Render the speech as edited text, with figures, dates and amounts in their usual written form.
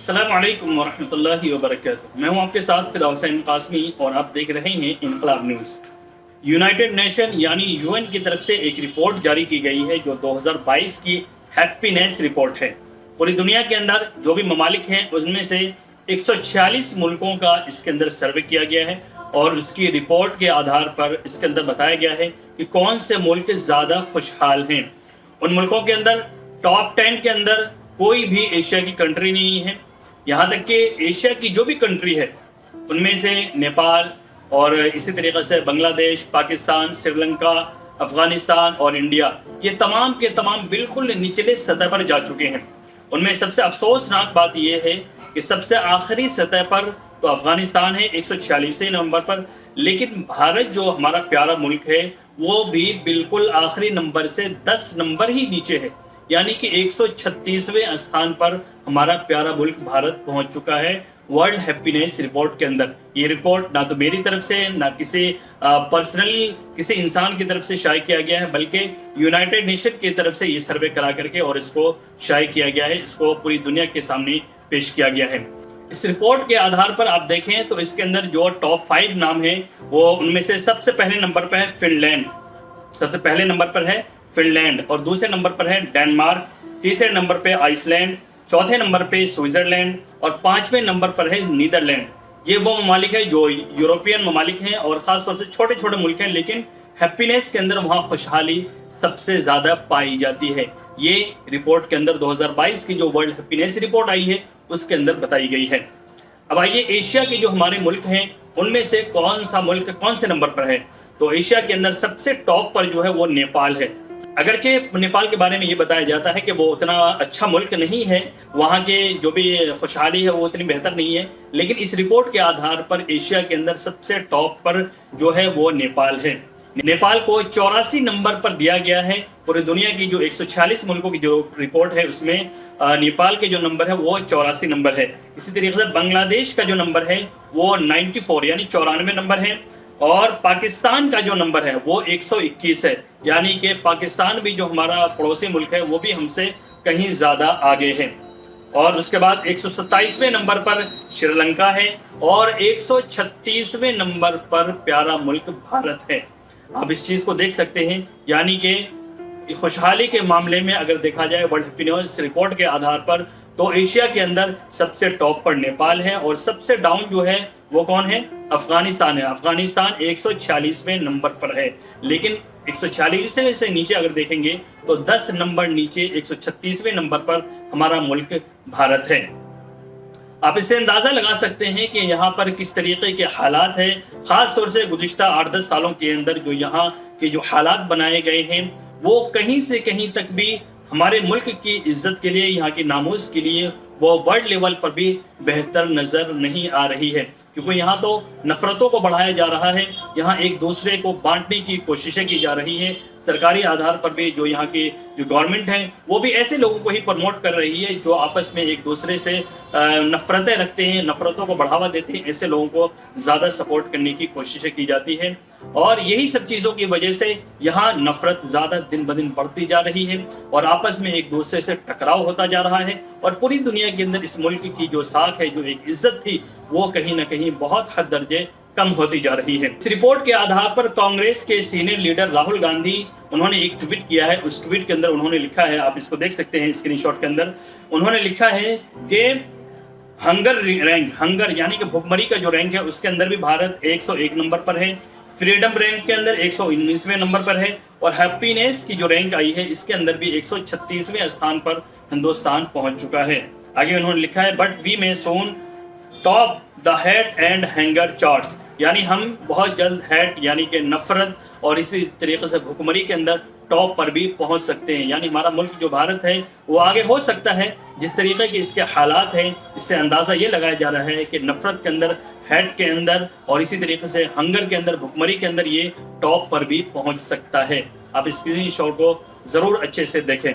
अस्सलामुअलैकुम वरहमतुल्लाहि वबरकातुहू। मैं हूं आपके साथ फिदा हुसैन कासमी और आप देख रहे हैं इनकलाब न्यूज़। यूनाइटेड नेशन यानी यूएन की तरफ से एक रिपोर्ट जारी की गई है जो 2022 की हैप्पीनेस रिपोर्ट है। पूरी दुनिया के अंदर जो भी ममालिक हैं उनमें से 146 मुल्कों का इसके अंदर सर्वे किया गया है और उसकी रिपोर्ट के आधार पर इसके अंदर बताया गया है कि कौन से मुल्क ज़्यादा खुशहाल हैं। उन मुल्कों के अंदर टॉप 10 के अंदर कोई भी एशिया की कंट्री नहीं है। यहाँ तक कि एशिया की जो भी कंट्री है उनमें से नेपाल और इसी तरीके से बांग्लादेश, पाकिस्तान, श्रीलंका, अफगानिस्तान और इंडिया, ये तमाम के तमाम बिल्कुल निचले सतह पर जा चुके हैं। उनमें सबसे अफसोसनाक बात यह है कि सबसे आखिरी सतह पर तो अफगानिस्तान है 146वें नंबर पर, लेकिन भारत जो हमारा प्यारा मुल्क है वो भी बिल्कुल आखिरी नंबर से 10 नंबर ही नीचे है, यानी कि 136वें स्थान पर हमारा प्यारा मुल्क भारत पहुंच चुका है वर्ल्ड हैप्पीनेस रिपोर्ट के अंदर। ये रिपोर्ट ना तो मेरी तरफ से ना किसी पर्सनल किसी इंसान की तरफ से शाये किया गया है, बल्कि यूनाइटेड नेशन की तरफ से ये सर्वे करा करके और इसको शाये किया गया है, इसको पूरी दुनिया के सामने पेश किया गया है। इस रिपोर्ट के आधार पर आप देखें तो इसके अंदर जो टॉप 5 नाम है वो उनमें से सबसे पहले नंबर पर है फिनलैंड, सबसे पहले नंबर पर है फिनलैंड और दूसरे नंबर पर है डेनमार्क, तीसरे नंबर पे आइसलैंड, चौथे नंबर पे स्विट्जरलैंड और 5वें नंबर पर है नीदरलैंड। ये वो ममालिक है जो यूरोपियन ममालिक हैं और ख़ास तौर से छोटे छोटे मुल्क हैं, लेकिन हैप्पीनेस के अंदर वहाँ खुशहाली सबसे ज़्यादा पाई जाती है। ये रिपोर्ट के अंदर 2022 की जो वर्ल्ड हैप्पीनेस रिपोर्ट आई है उसके अंदर बताई गई है। अब आइए एशिया के जो हमारे मुल्क हैं उनमें से कौन सा मुल्क कौन से नंबर पर है। तो एशिया के अंदर सबसे टॉप पर जो है वो नेपाल है। अगरचे नेपाल के बारे में ये बताया जाता है कि वो उतना अच्छा मुल्क नहीं है, वहाँ के जो भी खुशहाली है वो उतनी बेहतर नहीं है, लेकिन इस रिपोर्ट के आधार पर एशिया के अंदर सबसे टॉप पर जो है वो नेपाल है। नेपाल को 84 नंबर पर दिया गया है। पूरी दुनिया की जो 146 मुल्कों की जो रिपोर्ट है उसमें नेपाल के जो नंबर है वो 84 नंबर है। इसी तरीके से बांग्लादेश का जो नंबर है वो 94 यानी 94 नंबर है और पाकिस्तान का जो नंबर है वो 121 है, यानी कि पाकिस्तान भी जो हमारा पड़ोसी मुल्क है वो भी हमसे कहीं ज़्यादा आगे है। और उसके बाद 127वें नंबर पर श्रीलंका है और 136वें नंबर पर प्यारा मुल्क भारत है। आप इस चीज़ को देख सकते हैं, यानी कि खुशहाली के मामले में अगर देखा जाए वर्ल्ड हैप्पीनेस रिपोर्ट के आधार पर तो एशिया के अंदर सबसे टॉप पर नेपाल है और सबसे डाउन जो है वो कौन है, अफगानिस्तान है। अफगानिस्तान 146वें नंबर पर है, लेकिन 146वें से नीचे अगर देखेंगे तो 10 नंबर नीचे 136वें नंबर पर हमारा मुल्क भारत है। आप इससे अंदाज़ा लगा सकते हैं कि यहाँ पर किस तरीके के हालात हैं। ख़ास तौर से गुज़िश्ता 8-10 सालों के अंदर जो यहाँ के जो हालात बनाए गए हैं वो कहीं से कहीं तक भी हमारे मुल्क की इज्जत के लिए, यहाँ की नामूस के लिए वो वर्ल्ड लेवल पर भी बेहतर नज़र नहीं आ रही है, क्योंकि यहाँ तो नफ़रतों को बढ़ाया जा रहा है, यहाँ एक दूसरे को बांटने की कोशिशें की जा रही हैं। सरकारी आधार पर भी जो यहाँ की जो गवर्नमेंट है वो भी ऐसे लोगों को ही प्रमोट कर रही है जो आपस में एक दूसरे से नफ़रतें रखते हैं, नफ़रतों को बढ़ावा देते हैं। ऐसे लोगों को ज़्यादा सपोर्ट करने की कोशिशें की जाती हैं और यही सब चीज़ों की वजह से यहाँ नफ़रत ज़्यादा दिन ब दिन बढ़ती जा रही है और आपस में एक दूसरे से टकराव होता जा रहा है और पूरी दुनिया के अंदर इस मुल्क की जो साख है, जो एक इज्जत थी, वो कहीं ना कहीं बहुत हद दर्जे कम होती जा रही है। इस रिपोर्ट के आधार पर कांग्रेस के सीनियर लीडर राहुल गांधी उन्होंने एक ट्वीट किया है। उस ट्वीट के अंदर उन्होंने लिखा है, आप इसको देख सकते हैं स्क्रीनशॉट के अंदर, उन्होंने लिखा है कि हंगर यानी कि भुखमरी का जो रैंक है उसके अंदर भी भारत 101 नंबर पर है, फ्रीडम रैंक के अंदर 119वें नंबर पर है और हैप्पीनेस की जो रैंक आई है इसके अंदर भी 136वें स्थान पर हिंदुस्तान पहुंच चुका है। आगे उन्होंने लिखा है but we may soon top the hate and hunger charts, यानी हम बहुत जल्द हेट यानी कि नफरत और इसी तरीके से भुखमरी के अंदर टॉप पर भी पहुंच सकते हैं। यानी हमारा मुल्क जो भारत है वो आगे हो सकता है। जिस तरीके के इसके हालात हैं इससे अंदाज़ा ये लगाया जा रहा है कि नफरत के अंदर, हेट के अंदर और इसी तरीके से हंगर के अंदर, भुखमरी के अंदर ये टॉप पर भी पहुंच सकता है। आप स्क्रीनशॉट को ज़रूर अच्छे से देखें।